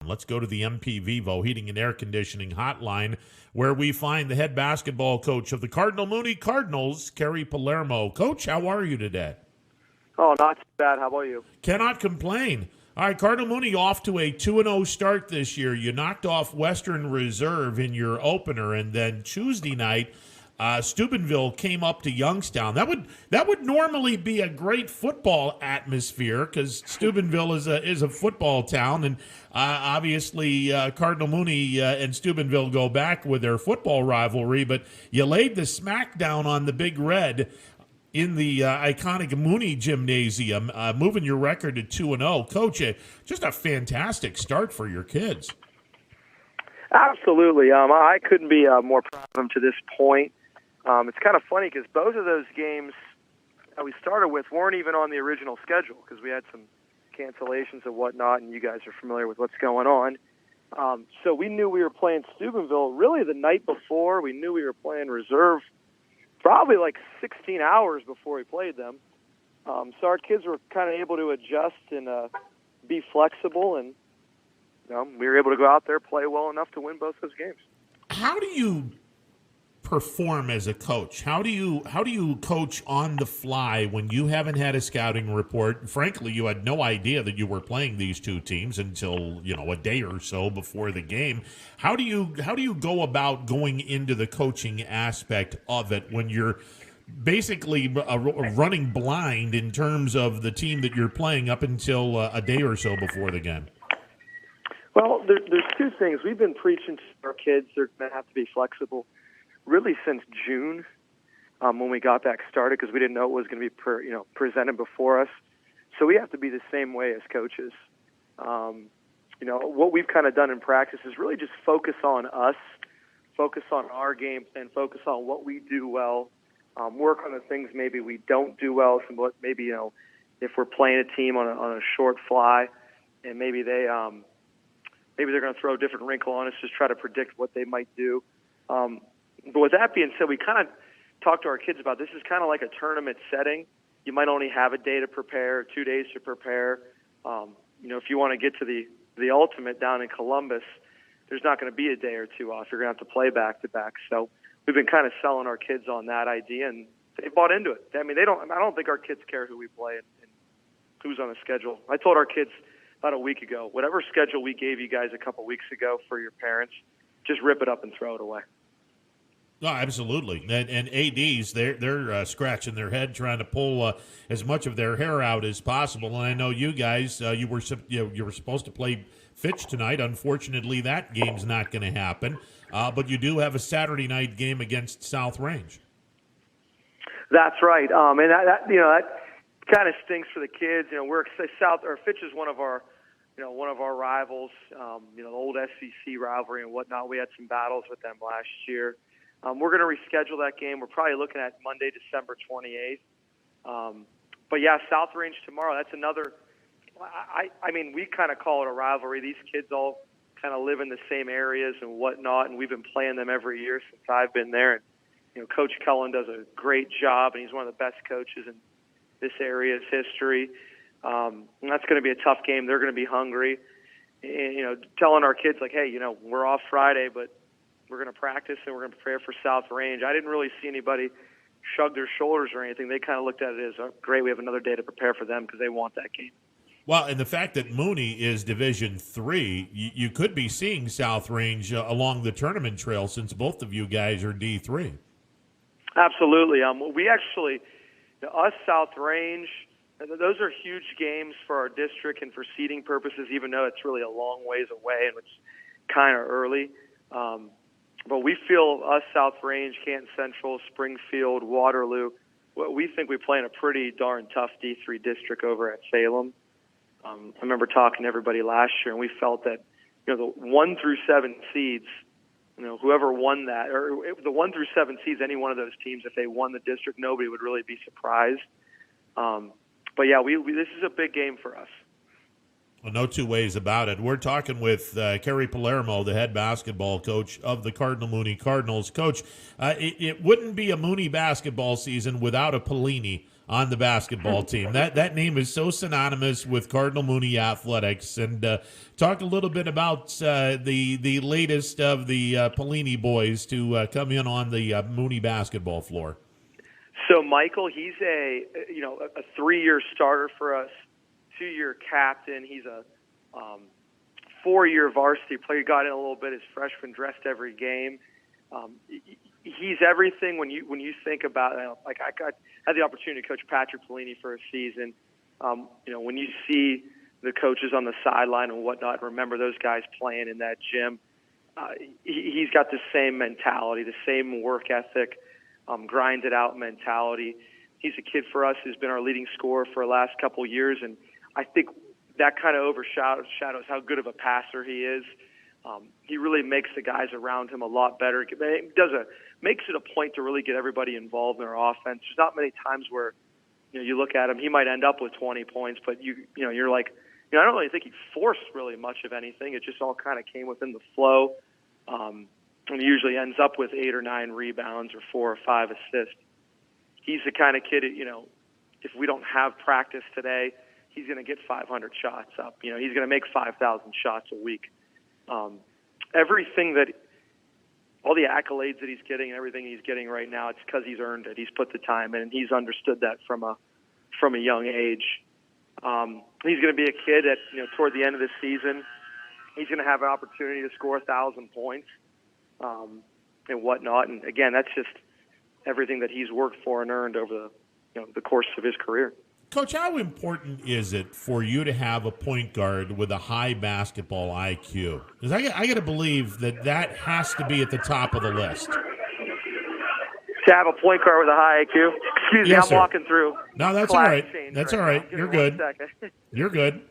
Let's go to the MP Vivo Heating and Air Conditioning Hotline, where we find the head basketball coach of the Cardinal Mooney Cardinals, Carey Palermo. Coach, how are you today? Oh, not too bad. How about you? Cannot complain. All right, Cardinal Mooney off to a 2-0 start this year. You knocked off Western Reserve in your opener, and then Tuesday night, Steubenville came up to Youngstown. That would normally be a great football atmosphere because Steubenville is a football town, and obviously Cardinal Mooney and Steubenville go back with their football rivalry. But you laid the smackdown on the Big Red in the iconic Mooney Gymnasium, moving your record to 2-0. Coach, just a fantastic start for your kids. Absolutely. I couldn't be more proud of them to this point. It's kind of funny because both of those games that we started with weren't even on the original schedule because we had some cancellations and whatnot, and you guys are familiar with what's going on. So we knew we were playing Steubenville really the night before. We knew we were playing Reserve probably like 16 hours before we played them. So our kids were kind of able to adjust and be flexible, and we were able to go out there, play well enough to win both those games. How do you perform as a coach? How do you coach on the fly when you haven't had a scouting report? Frankly, you had no idea that you were playing these two teams until a day or so before the game. How do you go about going into the coaching aspect of it when you're basically running blind in terms of the team that you're playing up until a day or so before the game? Well, there's two things. We've been preaching to our kids they're going to have to be flexible really since June when we got back started because we didn't know it was going to be presented before us. So we have to be the same way as coaches. What we've kind of done in practice is really just focus on us, focus on our game plan, focus on what we do well, work on the things maybe we don't do well. So maybe if we're playing a team on a short fly, and maybe they're going to throw a different wrinkle on us, just try to predict what they might do. But with that being said, we kind of talked to our kids about this is kind of like a tournament setting. You might only have a day to prepare, 2 days to prepare. If you want to get to the ultimate down in Columbus, there's not going to be a day or two off. You're going to have to play back-to-back. So we've been kind of selling our kids on that idea, and they bought into it. I mean, I don't think our kids care who we play and who's on the schedule. I told our kids about a week ago, whatever schedule we gave you guys a couple weeks ago for your parents, just rip it up and throw it away. No, absolutely, and ADs they're scratching their head trying to pull as much of their hair out as possible. And I know you guys, you were supposed to play Fitch tonight. Unfortunately, that game's not going to happen. But you do have a Saturday night game against South Range. That's right, and that kind of stinks for the kids. We're Fitch is one of our rivals. The old SEC rivalry and whatnot. We had some battles with them last year. We're going to reschedule that game. We're probably looking at Monday, December 28th. But yeah, South Range tomorrow. That's another. I mean, we kind of call it a rivalry. These kids all kind of live in the same areas and whatnot, and we've been playing them every year since I've been there. And Coach Cullen does a great job, and he's one of the best coaches in this area's history. And that's going to be a tough game. They're going to be hungry. And, telling our kids like, hey, we're off Friday, but we're going to practice and we're going to prepare for South Range. I didn't really see anybody shrug their shoulders or anything. They kind of looked at it as, oh, great, we have another day to prepare for them because they want that game. Well, and the fact that Mooney is Division III, you could be seeing South Range along the tournament trail since both of you guys are D3. Absolutely. We actually, us South Range, those are huge games for our district and for seeding purposes, even though it's really a long ways away and it's kind of early. But we feel us South Range, Canton Central, Springfield, Waterloo, we think we play in a pretty darn tough D3 district over at Salem. I remember talking to everybody last year, and we felt that the 1 through 7 seeds, whoever won that, or the 1 through 7 seeds, any one of those teams, if they won the district, nobody would really be surprised. But yeah, this is a big game for us. Well, no two ways about it. We're talking with Carey Palermo, the head basketball coach of the Cardinal Mooney Cardinals. Coach, it wouldn't be a Mooney basketball season without a Pelini on the basketball team. That name is so synonymous with Cardinal Mooney Athletics. And talk a little bit about the latest of the Pelini boys to come in on the Mooney basketball floor. So Michael, he's a 3-year starter for us, 2-year captain. He's a 4-year varsity player. He got in a little bit as freshman, dressed every game. He's everything when you think about like I had the opportunity to coach Patrick Pelini for a season. When you see the coaches on the sideline and whatnot, remember those guys playing in that gym. He's got the same mentality, the same work ethic, grinded out mentality. He's a kid for us who's been our leading scorer for the last couple of years, and I think that kind of overshadows how good of a passer he is. He really makes the guys around him a lot better. Makes it a point to really get everybody involved in our offense. There's not many times where you look at him, he might end up with 20 points, but you're like, I don't really think he forced really much of anything. It just all kind of came within the flow. And he usually ends up with 8 or 9 rebounds or 4 or 5 assists. He's the kind of kid, if we don't have practice today, he's going to get 500 shots up. He's going to make 5,000 shots a week. Everything all the accolades that he's getting and everything he's getting right now, it's because he's earned it. He's put the time in, and he's understood that from a young age. He's going to be a kid that, toward the end of the season, he's going to have an opportunity to score 1,000 points and whatnot. And again, that's just everything that he's worked for and earned over the course of his career. Coach, how important is it for you to have a point guard with a high basketball IQ? Because I got to believe that has to be at the top of the list. To have a point guard with a high IQ? Excuse me, I'm walking through. No, that's all right. That's all right. You're good. You're good.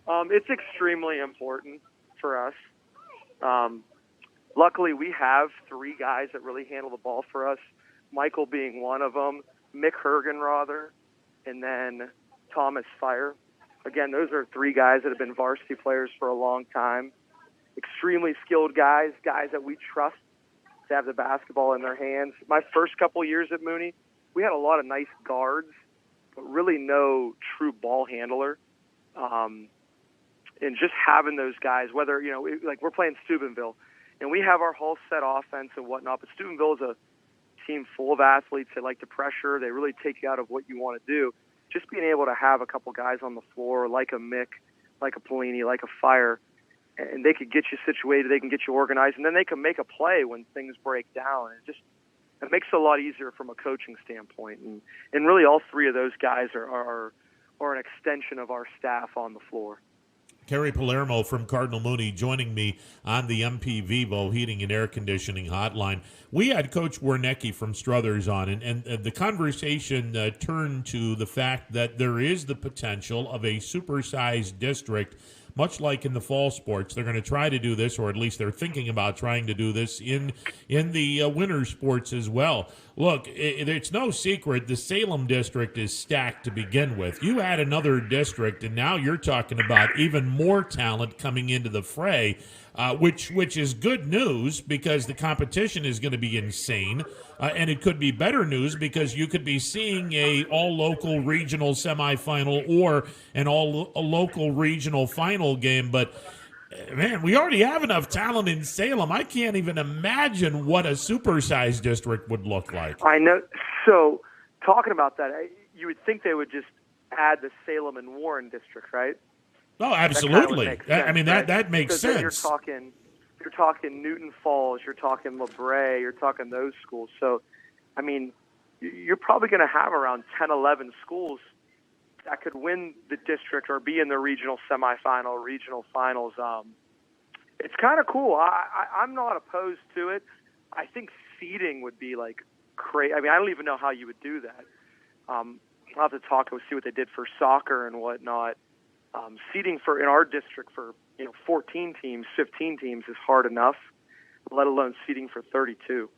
It's extremely important for us. Luckily, we have 3 guys that really handle the ball for us, Michael being one of them, Mick Hergenrother, and then Thomas Fire. Again, those are 3 guys that have been varsity players for a long time. Extremely skilled guys that we trust to have the basketball in their hands. My first couple years at Mooney, we had a lot of nice guards, but really no true ball handler. And just having those guys, whether, like we're playing Steubenville, and we have our whole set offense and whatnot, but Steubenville is a team full of athletes. They like to pressure. They really take you out of what you want to do. Just being able to have a couple guys on the floor like a Mick, like a Pelini, like a Fire, and they could get you situated, they can get you organized, and then they can make a play when things break down. It makes it a lot easier from a coaching standpoint. And really all 3 of those guys are an extension of our staff on the floor. Carey Palermo from Cardinal Mooney joining me on the MP Vivo Heating and Air Conditioning Hotline. We had Coach Wernicke from Struthers on, and the conversation turned to the fact that there is the potential of a supersized district, much like in the fall sports. They're going to try to do this, or at least they're thinking about trying to do this in the winter sports as well. Look, it's no secret the Salem district is stacked to begin with. You add another district, and now you're talking about even more talent coming into the fray, which is good news because the competition is going to be insane. And it could be better news because you could be seeing a all-local regional semifinal or an all-local regional final game. But, man, we already have enough talent in Salem. I can't even imagine what a supersized district would look like. I know. So, talking about that, you would think they would just add the Salem and Warren district, right? Oh, absolutely. That that makes sense. You're talking Newton Falls, you're talking LeBray, you're talking those schools. So, you're probably going to have around 10, 11 schools that could win the district or be in the regional semifinal, regional finals. It's kind of cool. I'm not opposed to it. I think seeding would be like crazy. I don't even know how you would do that. I'll have to see what they did for soccer and whatnot. Seeding in our district for 14 teams, 15 teams is hard enough, let alone seeding for 32.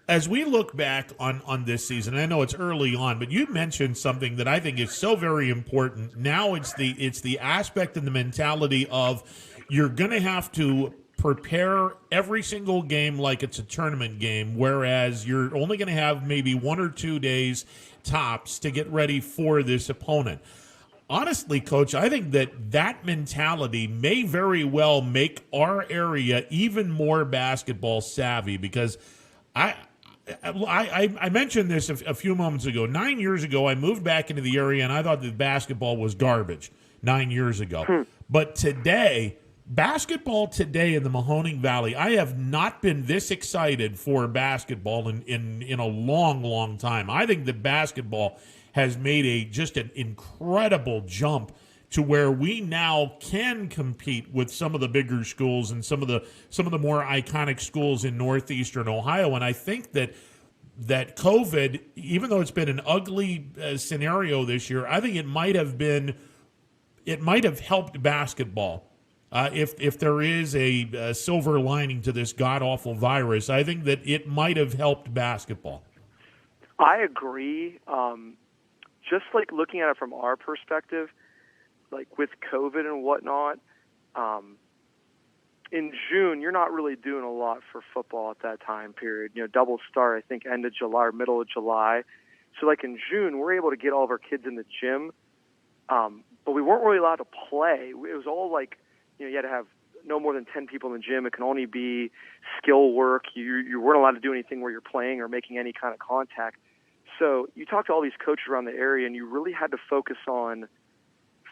As we look back on this season, I know it's early on, but you mentioned something that I think is so very important. Now it's the aspect and the mentality of you're going to have to prepare every single game like it's a tournament game, whereas you're only going to have maybe 1 or 2 days tops to get ready for this opponent. Honestly, Coach, I think that mentality may very well make our area even more basketball savvy, because I mentioned this a few moments ago. 9 years ago, I moved back into the area, and I thought that basketball was garbage 9 years ago. But today, basketball today in the Mahoning Valley, I have not been this excited for basketball in a long, long time. I think that basketball has made just an incredible jump to where we now can compete with some of the bigger schools and some of the more iconic schools in northeastern Ohio. And I think that COVID, even though it's been an ugly scenario this year, I think it might have helped basketball. If there is a silver lining to this god-awful virus, I think that it might have helped basketball. I agree. Just like looking at it from our perspective, like with COVID and whatnot, in June, you're not really doing a lot for football at that time period. Double start, I think, end of July or middle of July. So like in June, we're able to get all of our kids in the gym, but we weren't really allowed to play. It was all like, you had to have no more than 10 people in the gym. It can only be skill work. You weren't allowed to do anything where you're playing or making any kind of contact. So you talk to all these coaches around the area, and you really had to focus on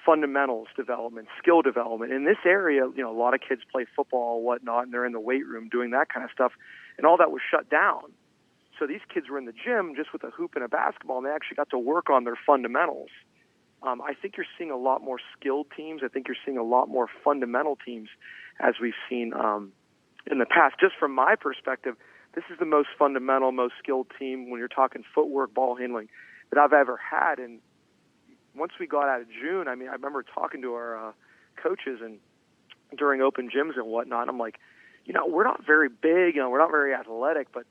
fundamentals development, skill development. In this area, a lot of kids play football and whatnot, and they're in the weight room doing that kind of stuff, and all that was shut down. So these kids were in the gym just with a hoop and a basketball, and they actually got to work on their fundamentals. I think you're seeing a lot more skilled teams. I think you're seeing a lot more fundamental teams as we've seen in the past. Just from my perspective, this is the most fundamental, most skilled team when you're talking footwork, ball handling that I've ever had. And once we got out of June, I remember talking to our coaches and during open gyms and whatnot. And I'm like, we're not very big, we're not very athletic, but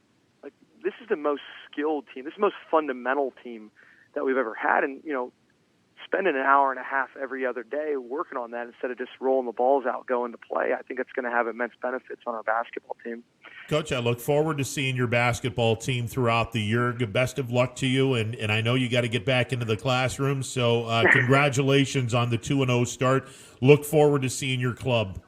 like this is the most skilled team. This is the most fundamental team that we've ever had. And spending an hour and a half every other day working on that instead of just rolling the balls out, going to play, I think it's going to have immense benefits on our basketball team. Coach, I look forward to seeing your basketball team throughout the year. Best of luck to you, and I know you got to get back into the classroom, so congratulations on the 2-0 start. Look forward to seeing your club.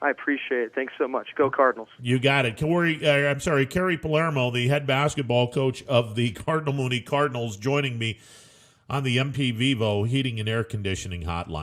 I appreciate it. Thanks so much. Go Cardinals. You got it. Carey Palermo, the head basketball coach of the Cardinal Mooney Cardinals, joining me on the MP Vivo Heating and Air Conditioning Hotline.